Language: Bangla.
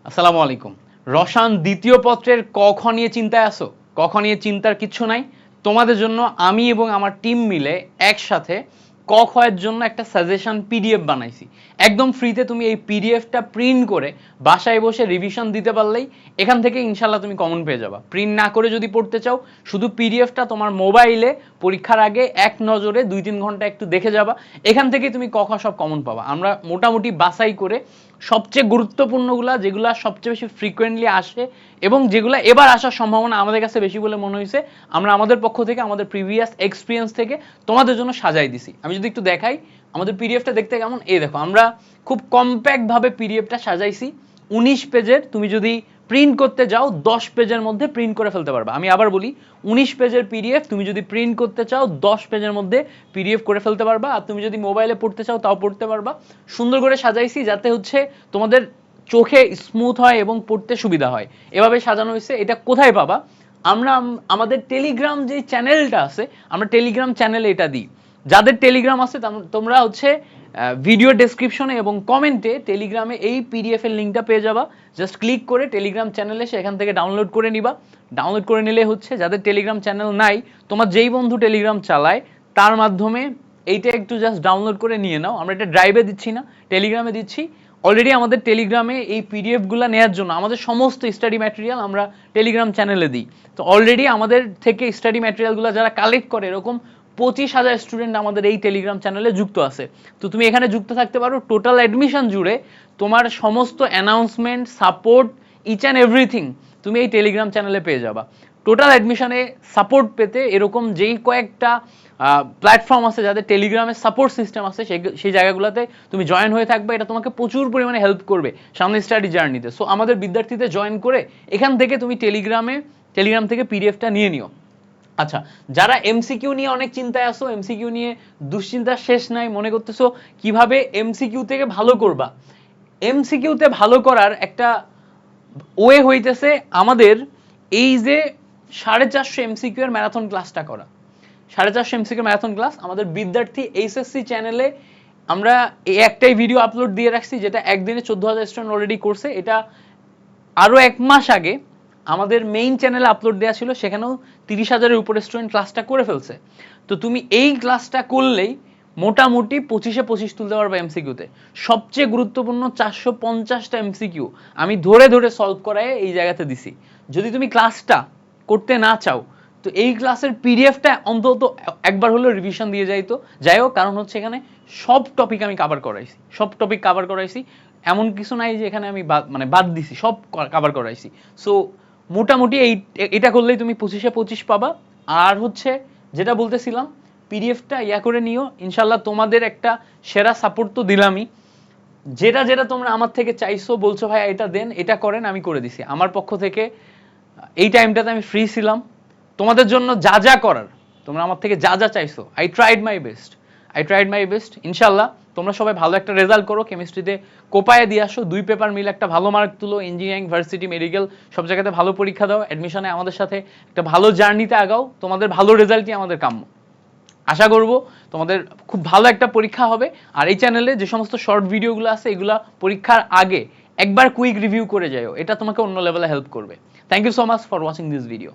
আসসালামু আলাইকুম। রসায়ন দ্বিতীয় পত্রের ক খ নিয়ে চিন্তায় আছো? ক খ নিয়ে চিন্তার কিচ্ছু নাই। তোমাদের জন্য আমি এবং আমার টিম মিলে একসাথে ক খ এর জন্য একটা সাজেশন পিডিএফ বানাইছি। একদম ফ্রিতে তুমি এই পিডিএফটা প্রিন্ট করে বাসায় বসে রিভিশন দিতে পারলেই এখান থেকে ইনশাল্লাহ তুমি কমন পেয়ে যাবা। প্রিন্ট না করে যদি পড়তে চাও, শুধু পিডিএফটা তোমার মোবাইলে পরীক্ষার আগে এক নজরে 2-3 ঘন্টা একটু দেখে যাবা, এখান থেকে তুমি ক খ সব কমন পাবা। আমরা মোটামুটি বাছাই করে সবচেয়ে গুরুত্বপূর্ণগুলা, যেগুলা সবচেয়ে বেশি ফ্রিকোয়েন্টলি আসে এবং যেগুলা এবার আসার সম্ভাবনা আমাদের কাছে বেশি বলে মনে হয়েছে, আমরা আমাদের পক্ষ থেকে আমাদের প্রিভিয়াস এক্সপিরিয়েন্স থেকে তোমাদের জন্য সাজাই দিছি। আমি যদি একটু দেখাই আমাদের পিডিএফটা দেখতে কেমন, এই দেখো আমরা খুব কম্প্যাক্ট ভাবে পিডিএফটা সাজাইছি। 19 পেজের, তুমি যদি প্রিন্ট করতে যাও 10 পেজের মধ্যে প্রিন্ট করে ফেলতে পারবা। আমি আবার বলি, 19 পেজের পিডিএফ তুমি যদি প্রিন্ট করতে চাও 10 পেজের মধ্যে পিডিএফ করে ফেলতে পারবা। আর তুমি যদি মোবাইলে পড়তে চাও তাও পড়তে পারবা। সুন্দর করে সাজাইছি যাতে হচ্ছে তোমাদের চোখে স্মুথ হয় এবং পড়তে সুবিধা হয়, এভাবে সাজানো হয়েছে। এটা কোথায় পাবা? আমরা আমাদের টেলিগ্রাম যে চ্যানেলটা আছে, আমরা টেলিগ্রাম চ্যানেলে এটা দিই। যাদের টেলিগ্রাম আছে তোমরা হচ্ছে ভিডিও ডেসক্রিপশনে এবং কমেন্টে টেলিগ্রামে এই পিডিএফ এর লিঙ্কটা পেয়ে যাবা। জাস্ট ক্লিক করে টেলিগ্রাম চ্যানেলে এসে এখান থেকে ডাউনলোড করে নিবা। ডাউনলোড করে নিলে হচ্ছে, যাদের টেলিগ্রাম চ্যানেল নাই, তোমার যেই বন্ধু টেলিগ্রাম চালায় তার মাধ্যমে এইটা একটু জাস্ট ডাউনলোড করে নিয়ে নাও। আমরা এটা ড্রাইভে দিচ্ছি না, টেলিগ্রামে দিচ্ছি। অলরেডি আমাদের টেলিগ্রামে এই পিডিএফগুলো নেওয়ার জন্য আমাদের সমস্ত স্টাডি ম্যাটেরিয়াল আমরা টেলিগ্রাম চ্যানেলে দিই। তো অলরেডি আমাদের থেকে স্টাডি ম্যাটেরিয়ালগুলো যারা কালেক্ট করে, এরকম 25,000 স্টুডেন্ট আমাদের এই টেলিগ্রাম চ্যানেলে যুক্ত আছে। তো তুমি এখানে যুক্ত থাকতে পারো। টোটাল অ্যাডমিশন জুড়ে তোমার সমস্ত announcement, support, each and everything তুমি এই টেলিগ্রাম চ্যানেলে পেয়ে যাবা। টোটাল অ্যাডমিশনে সাপোর্ট পেতে এরকম যেই কয়েকটা প্ল্যাটফর্ম আছে যাদের টেলিগ্রামের সাপোর্ট সিস্টেম আছে, সেই জায়গাগুলোতে তুমি জয়েন হয়ে থাকবে। এটা তোমাকে প্রচুর পরিমাণে হেল্প করবে সামনে স্টাডি জার্নিতে। সো আমাদের বিদ্যার্থীদের জয়েন করে এখান থেকে তুমি টেলিগ্রাম থেকে পিডিএফটা নিয়ে নিও। আচ্ছা, যারা এমসিকিউ নিয়ে অনেক চিন্তায় আসো, এমসিকিউ নিয়ে দুশ্চিন্তার শেষ নাই, মনে করতেছো কিভাবে এমসিকিউ থেকে ভালো করবা, এমসিকিউতে ভালো করার একটা ওয়ে হইতেছে আমাদের এই যে 450 এমসিকিউ এর ম্যারাথন ক্লাসটা করা। 450 এমসিকিউ ম্যারাথন ক্লাস আমাদের বিদ্যার্থী এইচএসসি চ্যানেলে আমরা এই একটাই ভিডিও আপলোড দিয়ে রাখছি, যেটা একদিনে 14,000 স্টুডেন্ট অলরেডি করছে। এটা আরো 1 মাস আগে আমাদের মেইন চ্যানেলে আপলোড দেওয়া ছিল, সেখানেও 30,000-এর উপরে স্টুডেন্ট ক্লাসটা করে ফেলছে। তো তুমি এই ক্লাসটা করলেই মোটামুটি 25-এ 25 তুলতে পারবে এমসিকিউতে। সবচেয়ে গুরুত্বপূর্ণ 450টা এমসিকিউ আমি ধরে ধরে সলভ করায় এই জায়গাতে দিছি। যদি তুমি ক্লাসটা করতে না চাও, তো এই ক্লাসের পিডিএফটা অন্তত একবার হলেও রিভিশন দিয়ে যাইও। কারণ হচ্ছে এখানে সব টপিক আমি কভার করাইছি। এমন কিছু নাই যে এখানে আমি বাদ দিছি, সব কভার করাইছি। সো মোটামুটি এটা করলেই তুমি 25-এ 25 পাবা। আর হচ্ছে যেটা বলতেছিলাম, পিডিএফটা করে নিও। ইনশাল্লাহ তোমাদের একটা সেরা সাপোর্ট তো দিলামই। যেটা যেটা তোমরা আমার থেকে চাইছো, বলছো ভাই এটা দেন, এটা করেন, আমি করে দিছি আমার পক্ষ থেকে। এই টাইমটাতে আমি ফ্রি ছিলাম। তোমাদের জন্য যা যা করার, তোমরা আমার থেকে যা যা চাইছো, আই ট্রাইড মাই বেস্ট। ইনশাল্লাহ তোমরা সবাই ভালো একটা রেজাল্ট করো। কেমিস্ট্রিতে কোপায়ে দিয়ে আসো, 2 পেপার মিলে একটা ভালো মার্ক তুলো। ইঞ্জিনিয়ারিং, ভার্সিটি, মেডিকেল সব জায়গাতে ভালো পরীক্ষা দাও। অ্যাডমিশনে আমাদের সাথে একটা ভালো জার্নিতে আগাও। তোমাদের ভালো রেজাল্টই আমাদের কাম্য। আশা করব তোমাদের খুব ভালো একটা পরীক্ষা হবে। আর এই চ্যানেলে যে সমস্ত শর্ট ভিডিওগুলো আছে, এগুলা পরীক্ষার আগে একবার কুইক রিভিউ করে যাও, এটা তোমাকে অন্য লেভেলে হেল্প করবে। Thank you so much for watching this video.